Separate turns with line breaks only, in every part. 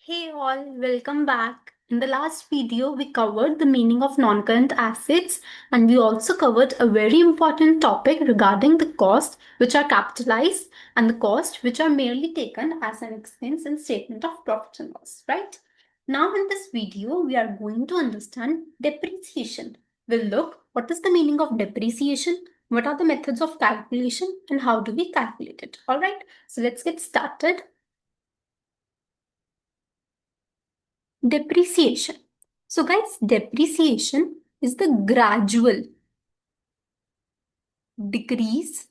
Hey all, welcome back. In the last video, we covered the meaning of non-current assets and we also covered a very important topic regarding the cost which are capitalized and the cost which are merely taken as an expense in statement of profit and loss, right? Now in this video, we are going to understand depreciation. We'll look what is the meaning of depreciation, what are the methods of calculation and how do we calculate it. Alright, so let's get started. Depreciation. So guys, depreciation is the gradual decrease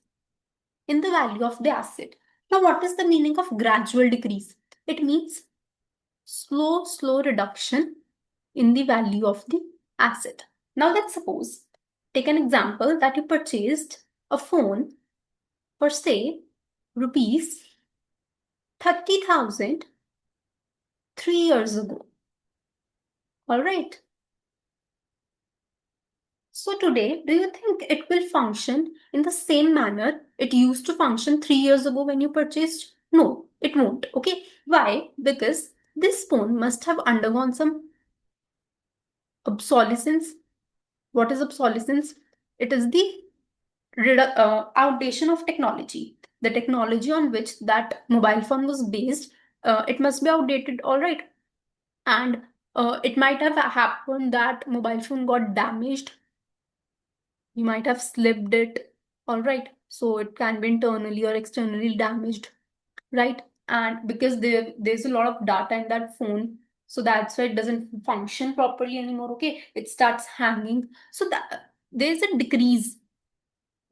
in the value of the asset. Now, what is the meaning of gradual decrease? It means slow reduction in the value of the asset. Now, let's suppose, take an example that you purchased a phone for say rupees 30,000 3 years ago. All right. So today, do you think it will function in the same manner it used to function 3 years ago when you purchased? No, it won't. Okay. Why? Because this phone must have undergone some obsolescence. What is obsolescence? It is the outdatation of technology. The technology on which that mobile phone was based, it must be outdated, all right. And it might have happened that mobile phone got damaged. You might have slipped it, all right. So it can be internally or externally damaged, right? And because there's a lot of data in that phone, so that's why it doesn't function properly anymore. Okay, it starts hanging. So that there's a decrease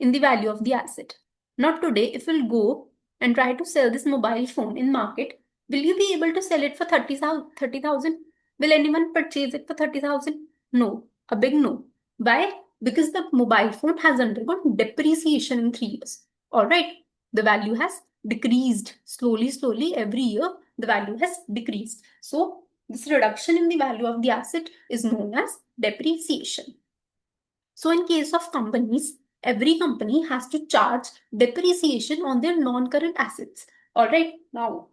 in the value of the asset. Not today, if we'll go and try to sell this mobile phone in market, will you be able to sell it for 30,000? Will anyone purchase it for 30,000? No, a big no. Why? Because the mobile phone has undergone depreciation in 3 years. All right, the value has decreased slowly every year. The value has decreased. So this reduction in the value of the asset is known as depreciation. So in case of companies, every company has to charge depreciation on their non-current assets. All right, now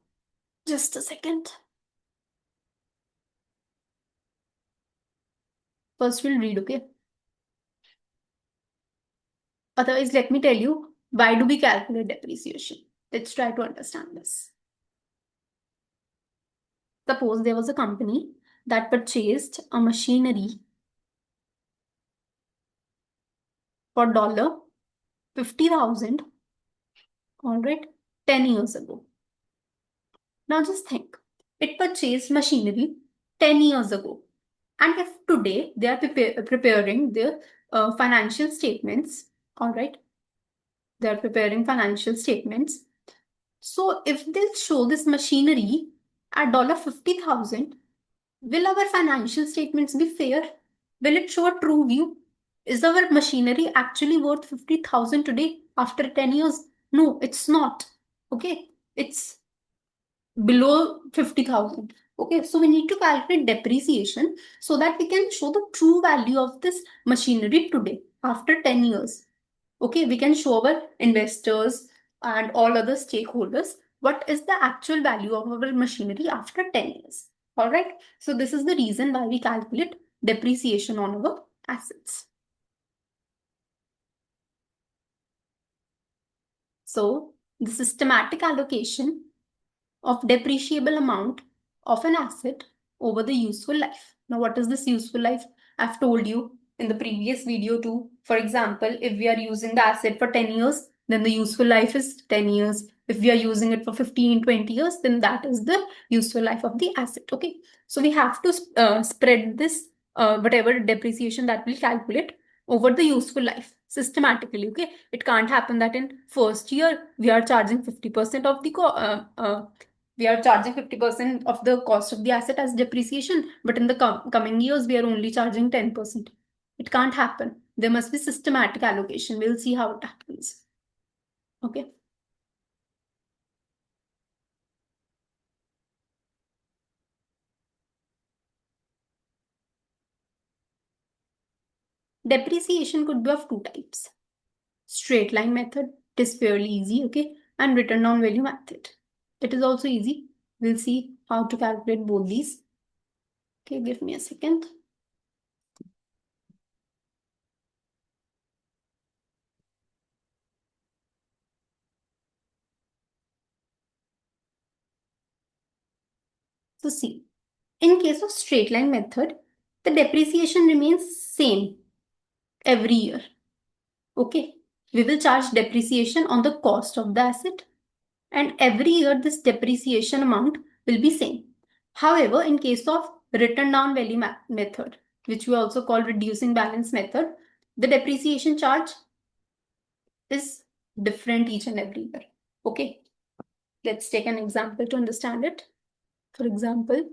just a second. First we'll read, okay? Otherwise, let me tell you, why do we calculate depreciation? Let's try to understand this. Suppose there was a company that purchased a machinery for $50,000, all right, 10 years ago. Now just think, it purchased machinery 10 years ago. And if today they are preparing their financial statements, all right, they are preparing financial statements. So if they show this machinery at $50,000, will our financial statements be fair? Will it show a true view? Is our machinery actually worth 50,000 today after 10 years? No, it's not. Okay, it's below 50,000. Okay, so we need to calculate depreciation so that we can show the true value of this machinery today after 10 years. Okay, we can show our investors and all other stakeholders what is the actual value of our machinery after 10 years. All right, so this is the reason why we calculate depreciation on our assets. So the systematic allocation of depreciable amount of an asset over the useful life. Now, what is this useful life? I've told you in the previous video too. For example, if we are using the asset for 10 years, then the useful life is 10 years. If we are using it for 15, 20 years, then that is the useful life of the asset. Okay. So we have to spread this, whatever depreciation that we'll calculate over the useful life systematically. Okay. It can't happen that in first year we are charging 50% of the we are charging 50% of the cost of the asset as depreciation, but in the coming years, we are only charging 10%. It can't happen. There must be systematic allocation. We'll see how it happens. Okay. Depreciation could be of two types. Straight line method, it is fairly easy, okay, and written down value method. It is also easy. We'll see how to calculate both these. Okay, give me a second. So see, in case of straight line method, the depreciation remains same every year. Okay, we will charge depreciation on the cost of the asset, and every year this depreciation amount will be same. However, in case of written down value method, which we also call reducing balance method, the depreciation charge is different each and every year. Okay, let's take an example to understand it. For example,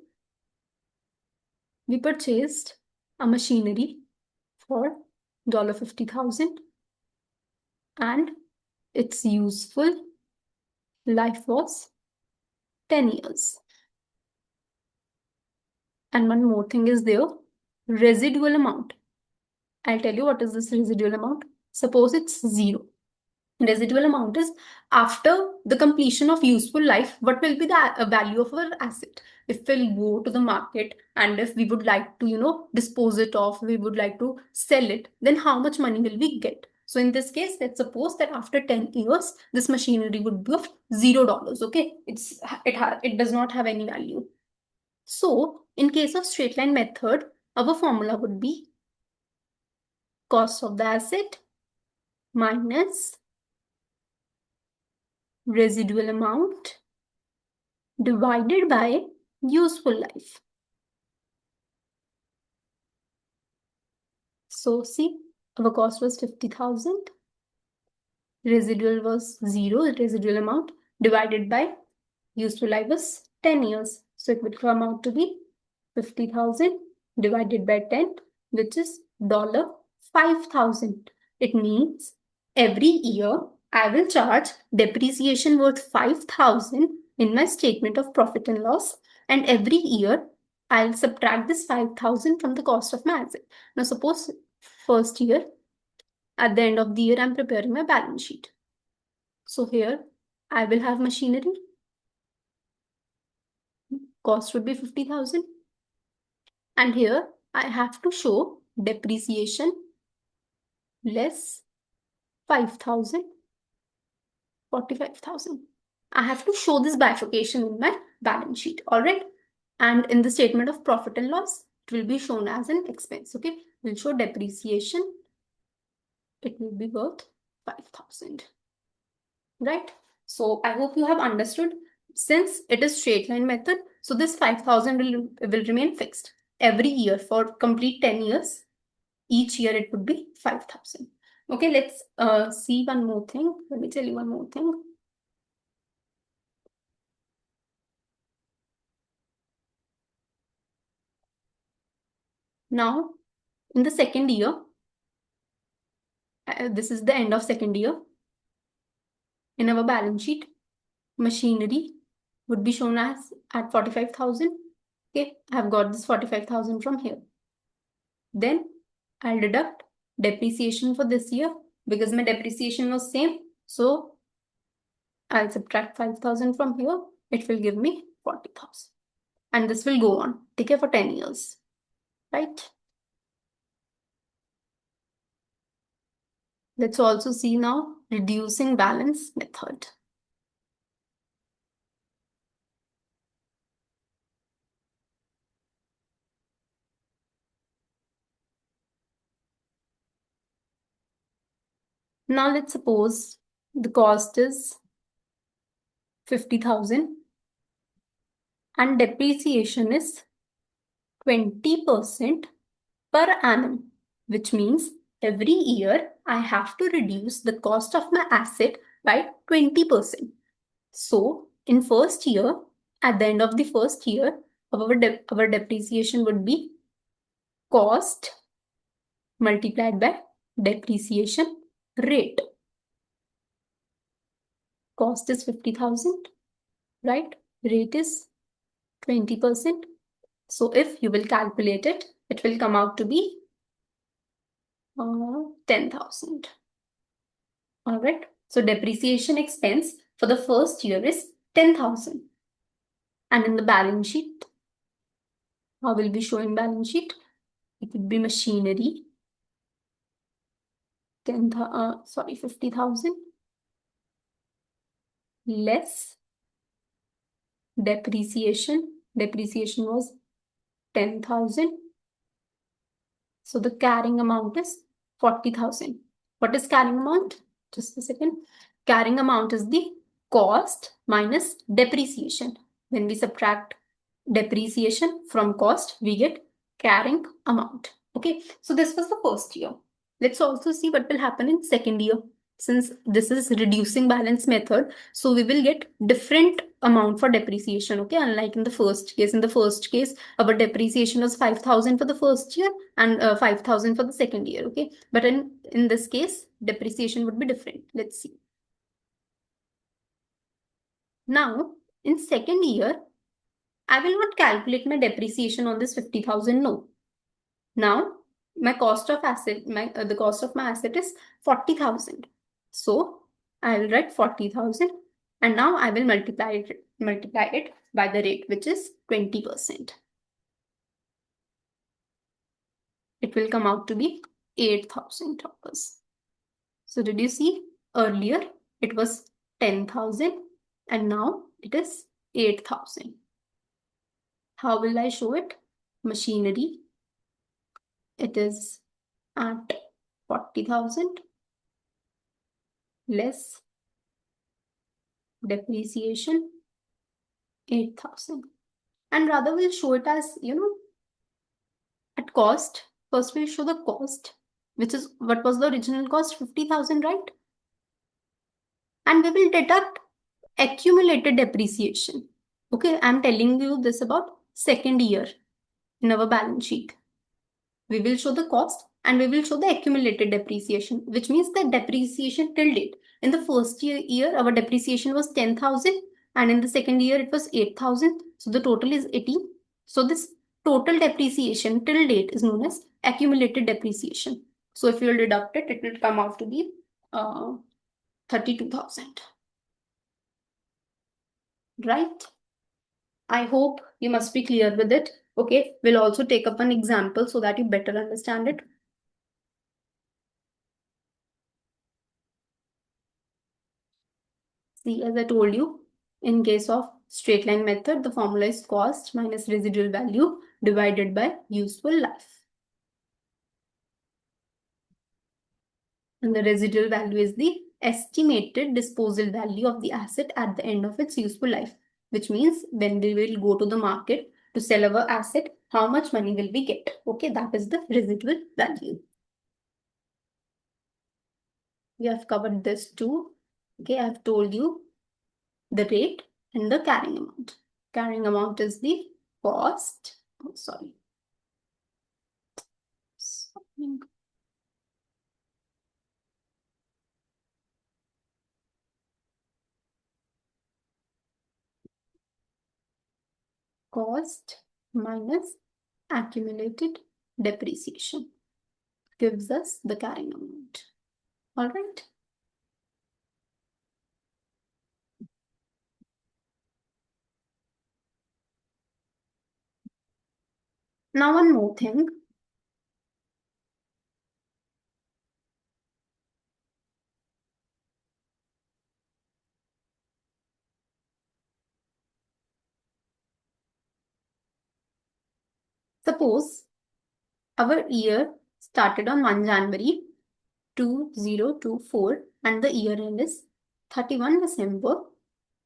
we purchased a machinery for $50,000 and its useful life was 10 years. And one more thing is there, residual amount. I'll tell you what is this residual amount. Suppose it's 0. Residual amount is after the completion of useful life, what will be the value of our asset? If we'll go to the market and if we would like to, dispose it off, we would like to sell it, then how much money will we get? So in this case, let's suppose that after 10 years, this machinery would be of $0. Okay, it does not have any value. So in case of straight line method, our formula would be cost of the asset minus residual amount divided by useful life. So see, our cost was 50,000. Residual was 0, residual amount divided by useful life was 10 years. So it would come out to be 50,000 divided by 10, which is $5,000. It means every year I will charge depreciation worth 5,000 in my statement of profit and loss, and every year I'll subtract this 5,000 from the cost of my asset. Now suppose first year, at the end of the year, I'm preparing my balance sheet. So here I will have machinery. Cost would be 50,000. And here I have to show depreciation less 5,000, 45,000. I have to show this bifurcation in my balance sheet, all right? And in the statement of profit and loss, it will be shown as an expense, okay? We'll show depreciation. It will be worth 5,000, right? So I hope you have understood. Since it is straight line method, so this 5,000 will remain fixed every year for complete 10 years. Each year it would be 5,000. Okay, let's see one more thing. Let me tell you one more thing. Now, in the second year, this is the end of second year. In our balance sheet, machinery would be shown as at 45,000. Okay, I have got this 45,000 from here. Then I'll deduct depreciation for this year because my depreciation was same. So I'll subtract 5,000 from here. It will give me 40,000. And this will go on, take care for 10 years, right? Let's also see now reducing balance method. Now let's suppose the cost is 50,000 and depreciation is 20% per annum, which means every year I have to reduce the cost of my asset by 20%. So in first year, at the end of the first year, our depreciation would be cost multiplied by depreciation rate. Cost is 50,000, right? Rate is 20%. So if you will calculate it, it will come out to be 10,000. All right. So depreciation expense for the first year is 10,000. And in the balance sheet, how will we show in balance sheet? It would be machinery, 50,000 less depreciation. Depreciation was 10,000. So the carrying amount is 40,000. What is carrying amount? Just a second. Carrying amount is the cost minus depreciation. When we subtract depreciation from cost, we get carrying amount. Okay, so this was the first year. Let's also see what will happen in second year. Since this is reducing balance method, so we will get different amount for depreciation. Okay, unlike in the first case. In the first case, our depreciation was 5,000 for the first year and 5,000 for the second year. Okay, but in this case, depreciation would be different. Let's see. Now, in second year, I will not calculate my depreciation on this 50,000. No. Now, my cost of asset, the cost of my asset is 40,000. So, I will write 40,000 and now I will multiply it by the rate, which is 20%. It will come out to be $8,000. So, did you see earlier it was 10,000 and now it is 8,000. How will I show it? Machinery, it is at 40,000 less depreciation 8,000. And rather we'll show it as, at cost. First we'll show the cost, which is what was the original cost, 50,000, right? And we will deduct accumulated depreciation. Okay, I'm telling you this about second year in our balance sheet. We will show the cost and we will show the accumulated depreciation, which means the depreciation till date. In the first year, our depreciation was 10,000 and in the second year it was 8,000. So the total is 18. So this total depreciation till date is known as accumulated depreciation. So if you will deduct it, it will come out to be 32,000. Right? I hope you must be clear with it. Okay, we'll also take up an example so that you better understand it. See, as I told you, in case of straight line method, the formula is cost minus residual value divided by useful life. And the residual value is the estimated disposal value of the asset at the end of its useful life, which means when we will go to the market to sell our asset, how much money will we get? Okay, that is the residual value. We have covered this too. Okay, I have told you the rate and the carrying amount. Carrying amount is the cost. Oh, sorry. Cost minus accumulated depreciation gives us the carrying amount. All right. Now one more thing. Suppose our year started on 1 January 2024 and the year end is 31 December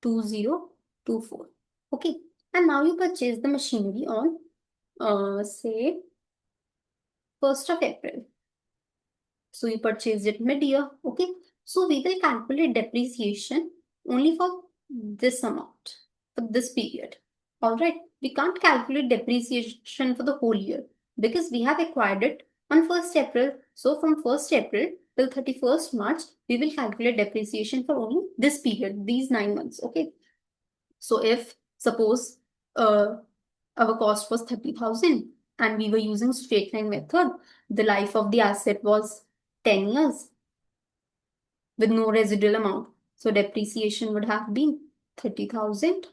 2024. Okay. And now you purchase the machinery on say 1st of April. So you purchased it mid-year. Okay. So we will calculate depreciation only for this amount, for this period. All right. We can't calculate depreciation for the whole year because we have acquired it on 1st April. So from 1st April till 31st March, we will calculate depreciation for only this period, these 9 months. Okay. So if suppose our cost was 30,000 and we were using straight line method, the life of the asset was 10 years with no residual amount. So depreciation would have been 30,000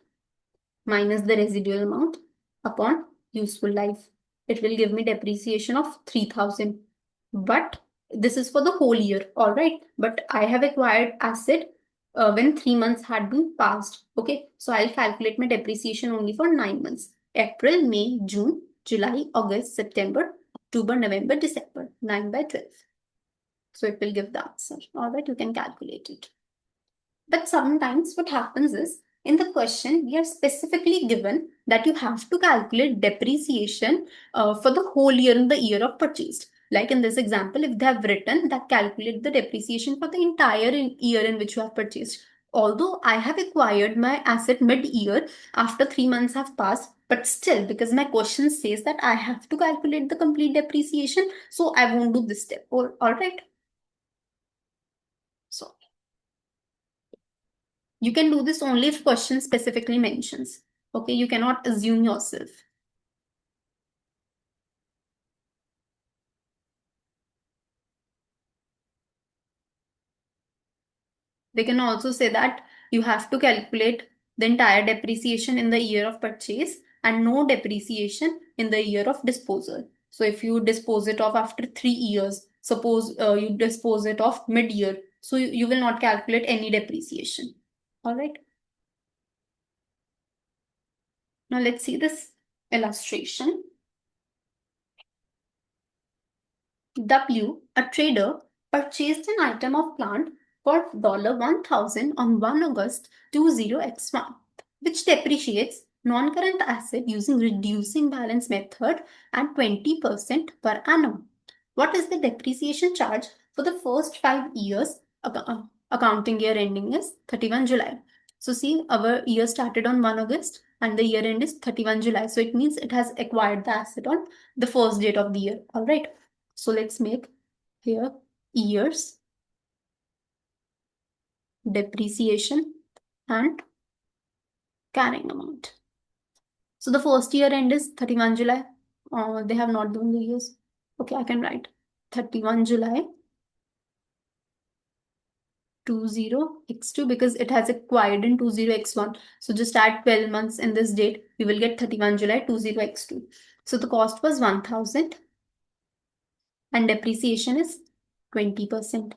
minus the residual amount upon useful life. It will give me depreciation of 3000. But this is for the whole year, all right? But I have acquired asset when 3 months had been passed. Okay, so I'll calculate my depreciation only for 9 months. April, May, June, July, August, September, October, November, December. 9 by 12. So it will give the answer. All right, you can calculate it. But sometimes what happens is, in the question, we are specifically given that you have to calculate depreciation for the whole year in the year of purchase. Like in this example, if they have written that calculate the depreciation for the entire year in which you have purchased. Although I have acquired my asset mid-year after 3 months have passed, but still, because my question says that I have to calculate the complete depreciation, so I won't do this step. All right. So you can do this only if question specifically mentions. Okay, you cannot assume yourself. They can also say that you have to calculate the entire depreciation in the year of purchase and no depreciation in the year of disposal. So if you dispose it off after 3 years, suppose you dispose it off mid-year, so you will not calculate any depreciation. All right. Now let's see this illustration. W, a trader, purchased an item of plant for $1,000 on 1 August 20x1, which depreciates non-current asset using reducing balance method at 20% per annum. What is the depreciation charge for the first 5 years? Accounting year ending is 31 July. So see, our year started on 1 August and the year end is 31 July. So it means it has acquired the asset on the first date of the year. All right. So let's make here years, depreciation, and carrying amount. So the first year end is 31 July. They have not given the years. Okay, I can write 31 July 20x2 because it has acquired in 20x1. So just add 12 months in this date. We will get 31 July 20x2. So the cost was 1000 and depreciation is 20%.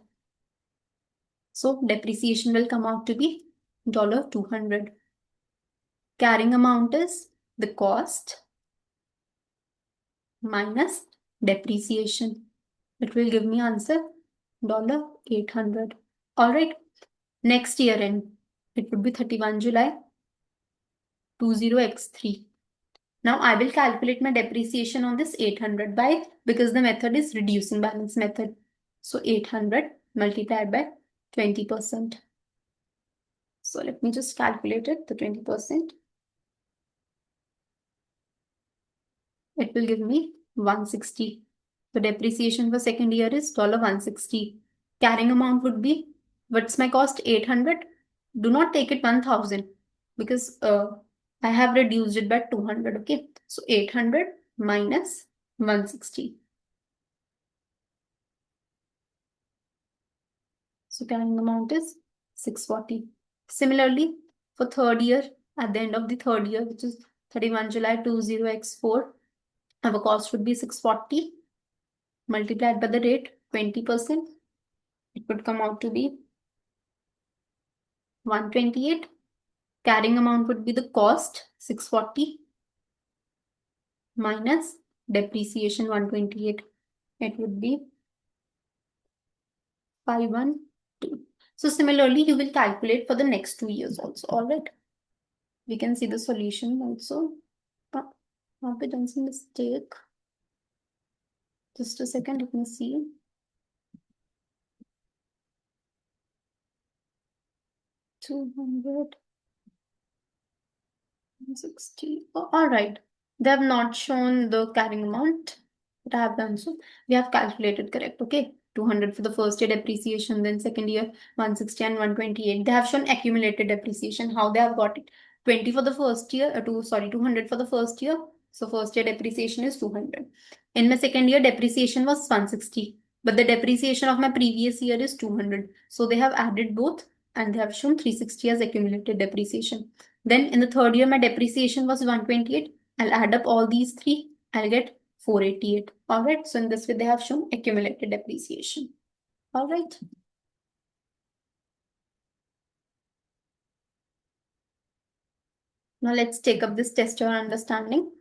So depreciation will come out to be $200. Carrying amount is the cost minus depreciation. It will give me answer $800. All right. Next year end, it would be 31 July 20x3. Now I will calculate my depreciation on this 800 by, because the method is reducing balance method. So 800 multiplied by 20%. So let me just calculate it, the 20%. It will give me 160. The depreciation for second year is $160. Carrying amount would be, what's my cost? 800. Do not take it 1000 because I have reduced it by 200. Okay, so 800 minus 160. So carrying amount is 640. Similarly, for third year, at the end of the third year, which is 31 July 20x4, our cost would be 640 multiplied by the rate 20%. It would come out to be 128. Carrying amount would be the cost 640 minus depreciation 128. It would be 512. So similarly, you will calculate for the next 2 years also. All right. We can see the solution also. Have we done some mistake? Just a second, let me see. 200. 60. Oh, all right. They have not shown the carrying amount, but I have done so. We have calculated correct. Okay. 200 for the first year depreciation, then second year 160 and 128. They have shown accumulated depreciation. How they have got it? 20 for the first year, 200 for the first year. So first year depreciation is 200. In my second year, depreciation was 160. But the depreciation of my previous year is 200. So they have added both and they have shown 360 as accumulated depreciation. Then in the third year, my depreciation was 128. I'll add up all these three. I'll get 488. All right. So in this way, they have shown accumulated depreciation. All right. Now let's take up this test your understanding.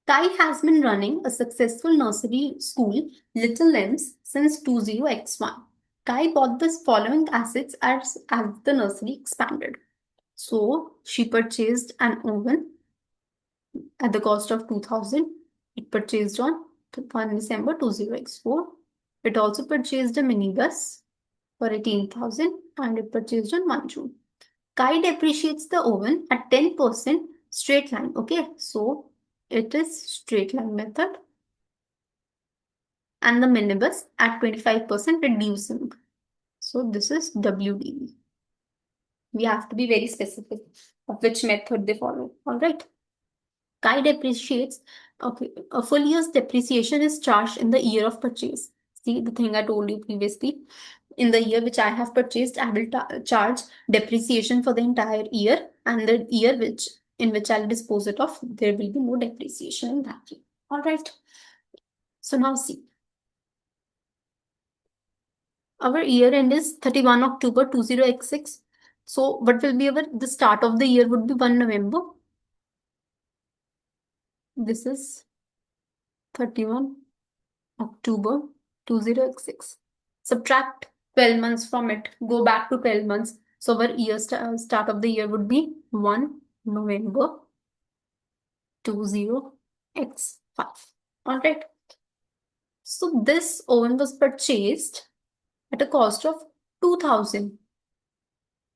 Kai has been running a successful nursery school, Little Limbs, since 20x1. Kai bought the following assets as the nursery expanded. So she purchased an oven at the cost of 2000. It purchased on 1 December 20x4. It also purchased a minibus for 18,000 and it purchased on 1 June. Kai depreciates the oven at 10% straight line. Okay, so it is straight line method. And the minibus at 25% reducing. So this is WDV. We have to be very specific of which method they follow. All right. Kai depreciates. Okay, a full year's depreciation is charged in the year of purchase. See the thing I told you previously. In the year which I have purchased, I will charge depreciation for the entire year, and the year in which I'll dispose it off, there will be no depreciation in that year. All right. So now see. Our year end is 31 October 20x6. So what will be the start of the year would be 1 November. This is 31 October 20x6. Subtract 12 months from it. Go back to 12 months. So our year start of the year would be 1 November 20x5. Alright. So this oven was purchased at a cost of 2000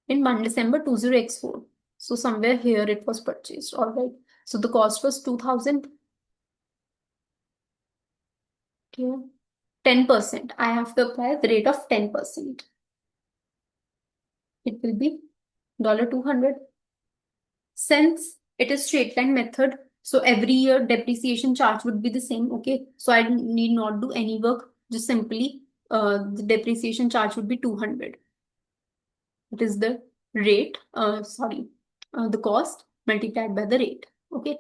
in 1 December 20x4. So somewhere here it was purchased. Alright. So the cost was 2000. Okay. 10%. I have to apply the rate of 10%. It will be $200. Since it is straight line method, so every year depreciation charge would be the same. Okay. So I need not do any work. Just simply the depreciation charge would be 200. It is the rate, the cost multiplied by the rate. Okay.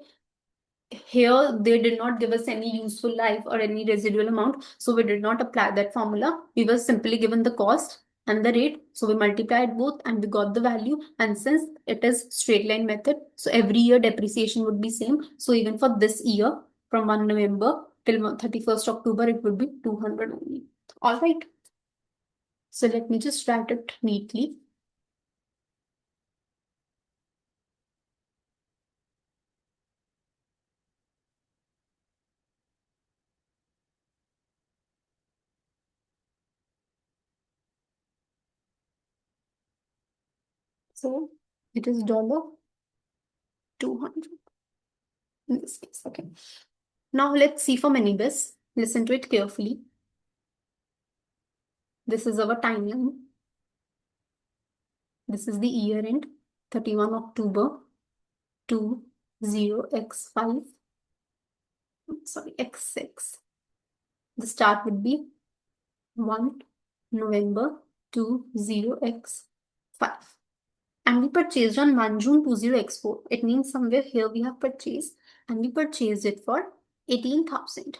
Here they did not give us any useful life or any residual amount, so we did not apply that formula. We were simply given the cost and the rate, so we multiplied both and we got the value. And since it is straight line method, so every year depreciation would be same. So even for this year, from 1 November till 31st October, it would be 200 only. All right. So let me just write it neatly. So it is $200 in this case. Okay. Now let's see for minibus. Listen to it carefully. This is our timeline. This is the year end, 31 October 20x5. Sorry, x6. The start would be 1 November 20x5. And we purchased on 1 June 20x4. It means somewhere here we have purchased and we purchased it for 18,000.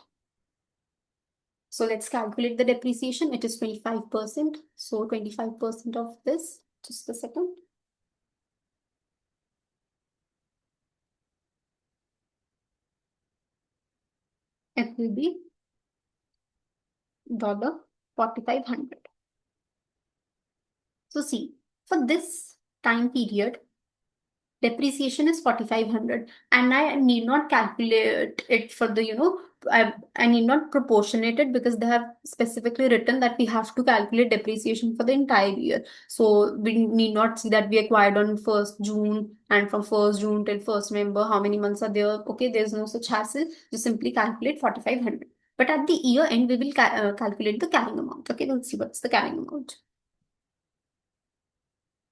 So let's calculate the depreciation. It is 25%. So 25% of this, just a second. It will be $4,500. So see, for this time period, depreciation is 4,500 and I need not calculate it for the, I need not proportionate it because they have specifically written that we have to calculate depreciation for the entire year. So we need not see that we acquired on 1st June and from 1st June till 1st November, how many months are there? Okay, there's no such hassle. Just simply calculate 4,500. But at the year end, we will calculate the carrying amount. Okay, we'll see what's the carrying amount.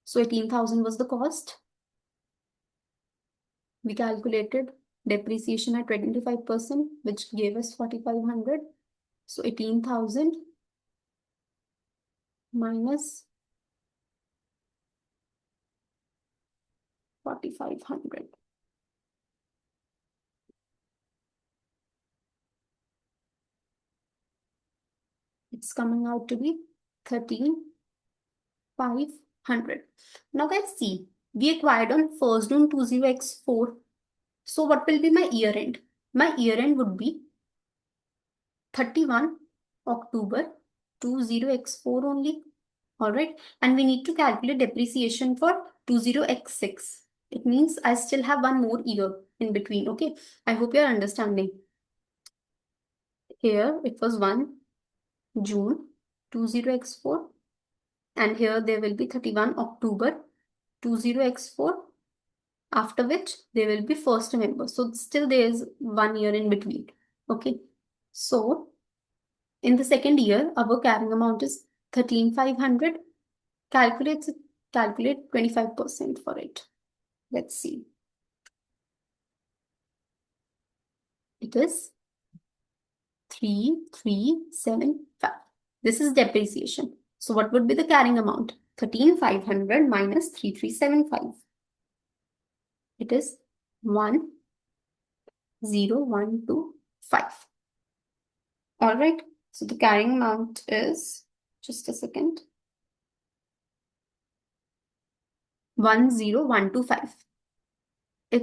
So 18,000 was the cost. We calculated depreciation at 25%, which gave us 4,500. So 18,000 minus 4,500. It's coming out to be 13,500. Now guys, see, we acquired on 1st June 20x4. So what will be my year end? My year end would be 31 October 20x4 only. Alright, and we need to calculate depreciation for 20x6. It means I still have one more year in between. Okay, I hope you're understanding. Here it was 1 June 20x4, and here there will be 31 October 20x4, after which there will be 1st November. So still there is 1 year in between. Okay, so in the second year, our carrying amount is 13,500. Calculate 25% for it. Let's see. It is 3,375. This is depreciation. So what would be the carrying amount? 13,500 minus 3,375. It is 1,0,125. All right. So the carrying amount is, just a second, 1,0,125. If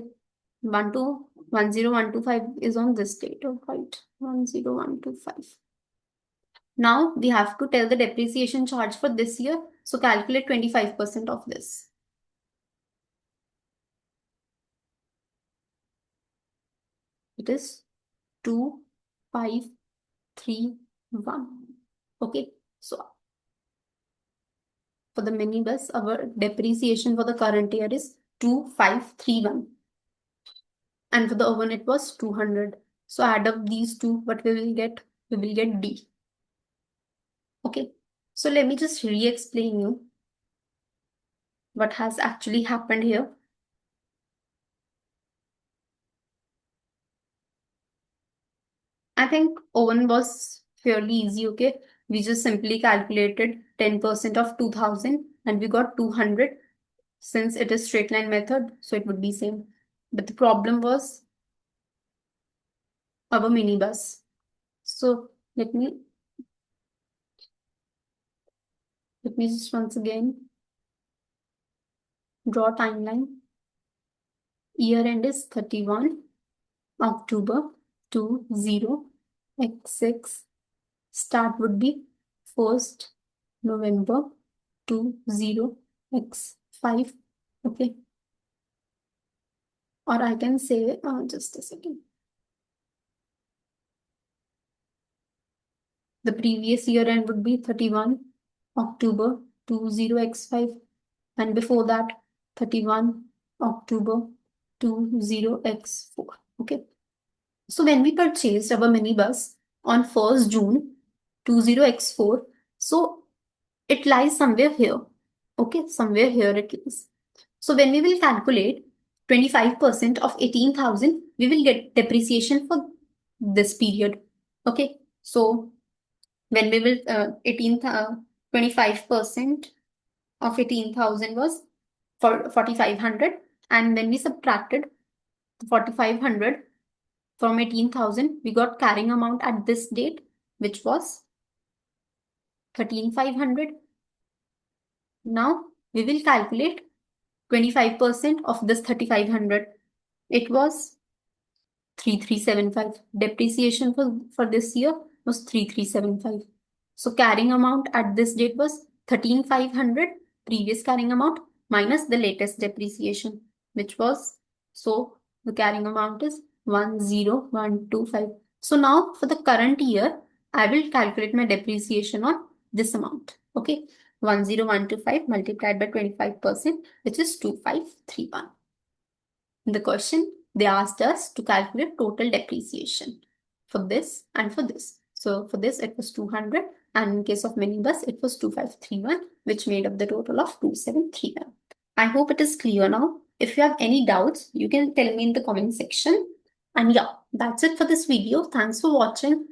1,0,125 is on this date, all right, 1,0,125. Now we have to tell the depreciation charge for this year. So calculate 25% of this. It is 2,531. Okay, so for the minibus, our depreciation for the current year is 2,531. And for the oven, it was 200. So add up these two, what we will get? We will get D. Okay, so let me just re-explain you what has actually happened here. I think oven was fairly easy, okay? We just simply calculated 10% of 2,000 and we got 200. Since it is straight line method, so it would be same. But the problem was our minibus. So let me just once again draw timeline. Year end is 31 October 20x6. Start would be 1st November 20x5. Okay. Or I can say, just a second. The previous year end would be 31 October 20x5, and before that 31 October 20x4. Okay. So when we purchased our minibus on 1st June 20x4, so it lies somewhere here. Okay, somewhere here it is. So when we will calculate 25% of 18,000, we will get depreciation for this period. Okay, so when we will 25% of 18,000 was for 4,500, and when we subtracted 4,500 from 18,000, we got carrying amount at this date, which was 13,500. Now we will calculate 25% of this 3,500. It was 3,375. Depreciation for this year was 3,375. So carrying amount at this date was 13,500, previous carrying amount minus the latest depreciation, which was, so the carrying amount is 1,0,125. So now for the current year, I will calculate my depreciation on this amount. Okay, 1,0,125 multiplied by 25%, which is 2,531. In the question, they asked us to calculate total depreciation for this and for this. So for this, it was 200, and in case of minibus, it was 2,531, which made up the total of 2,731. I hope it is clear now. If you have any doubts, you can tell me in the comment section. And yeah, that's it for this video. Thanks for watching.